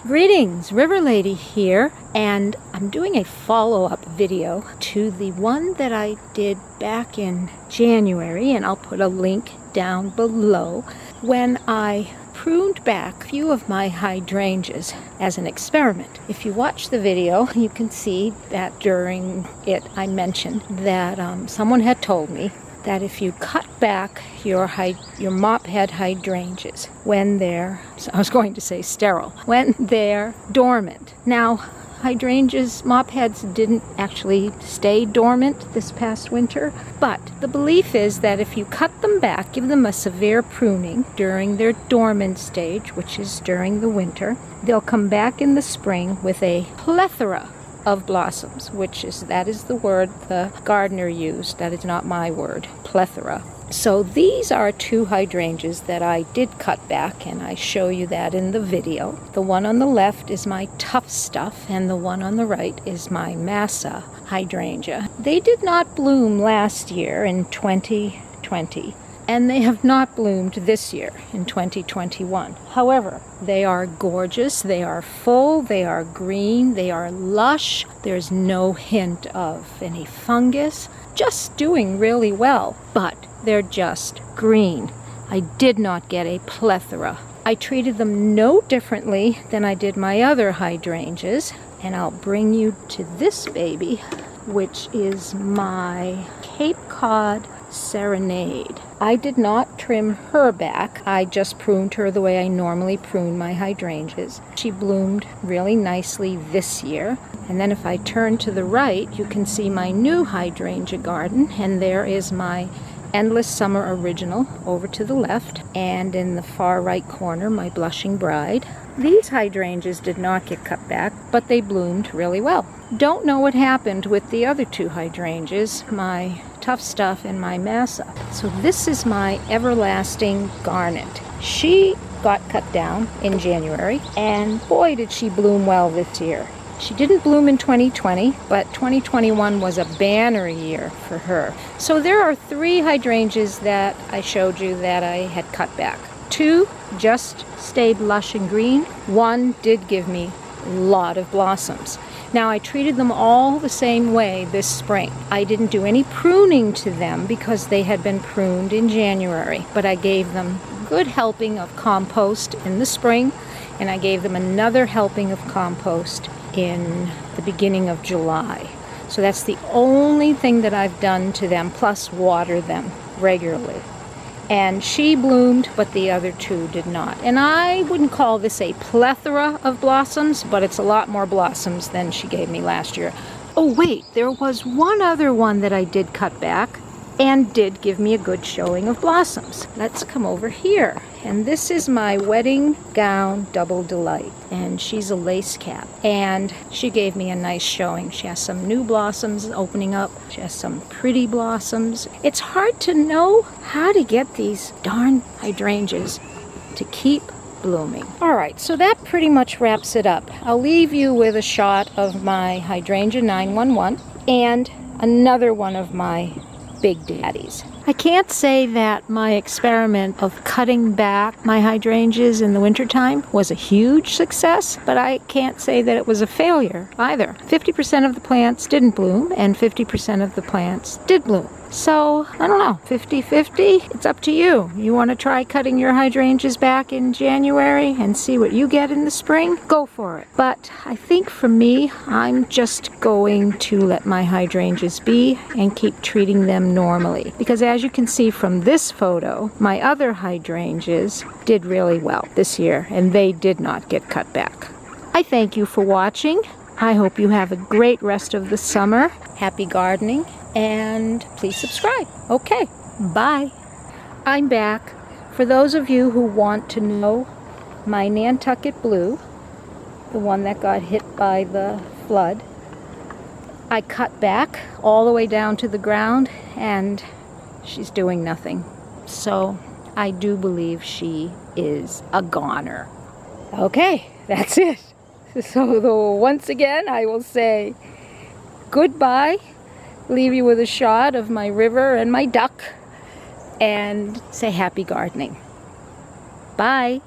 Greetings, River Lady here, and I'm doing a follow-up video to the one that I did back in January, and I'll put a link down below, when I pruned back a few of my hydrangeas as an experiment. If you watch the video, you can see that during it I mentioned that someone had told me that if you cut back your Mophead hydrangeas when they're, I was going to say sterile, when they're dormant. Now, hydrangeas, Mopheads didn't actually stay dormant this past winter, but the belief is that if you cut them back, give them a severe pruning during their dormant stage, which is during the winter, they'll come back in the spring with a plethora of blossoms, that is the word the gardener used. That is not my word, plethora. So these are two hydrangeas that I did cut back, and I show you that in the video. The one on the left is my tough stuff, and the one on the right is my massa hydrangea. They did not bloom last year in 2020, and they have not bloomed this year in 2021. However, they are gorgeous, they are full, they are green, they are lush. There's no hint of any fungus, just doing really well, but they're just green. I did not get a plethora. I treated them no differently than I did my other hydrangeas, and I'll bring you to this baby, which is my Cape Cod Serenade. I did not trim her back. I just pruned her the way I normally prune my hydrangeas. She bloomed really nicely this year. And then if I turn to the right, you can see my new hydrangea garden, and there is my Endless Summer Original over to the left, and in the far right corner, my Blushing Bride. These hydrangeas did not get cut back, but they bloomed really well. Don't know what happened with the other two hydrangeas, my Tough Stuff and my Massa. So this is my Everlasting Garnet. She got cut down in January, and boy did she bloom well this year. She didn't bloom in 2020, but 2021 was a banner year for her. So there are three hydrangeas that I showed you that I had cut back. Two just stayed lush and green. One did give me a lot of blossoms. Now, I treated them all the same way this spring. I didn't do any pruning to them because they had been pruned in January, but I gave them a good helping of compost in the spring, and I gave them another helping of compost in the beginning of July. So that's the only thing that I've done to them, plus water them regularly. And she bloomed, but the other two did not. And I wouldn't call this a plethora of blossoms, but it's a lot more blossoms than she gave me last year. Oh wait, there was one other one that I did cut back and did give me a good showing of blossoms. Let's come over here. And this is my Wedding Gown Double Delight. And she's a lacecap. And she gave me a nice showing. She has some new blossoms opening up. She has some pretty blossoms. It's hard to know how to get these darn hydrangeas to keep blooming. Alright, so that pretty much wraps it up. I'll leave you with a shot of my Hydrangea 911 and another one of my Big Daddies. I can't say that my experiment of cutting back my hydrangeas in the wintertime was a huge success, but I can't say that it was a failure either. 50% of the plants didn't bloom, and 50% of the plants did bloom. So, I don't know, 50-50? It's up to you. You want to try cutting your hydrangeas back in January and see what you get in the spring? Go for it. But I think for me, I'm just going to let my hydrangeas be and keep treating them normally. Because as you can see from this photo, my other hydrangeas did really well this year, and they did not get cut back. I thank you for watching. I hope you have a great rest of the summer. Happy gardening. And please subscribe. Okay, bye. I'm back. For those of you who want to know my Nantucket Blue, the one that got hit by the flood, I cut back all the way down to the ground, and she's doing nothing. So I do believe is a goner. Okay, that's it. So once again, I will say goodbye. Leave you with a shot of my river and my duck, and say happy gardening. Bye.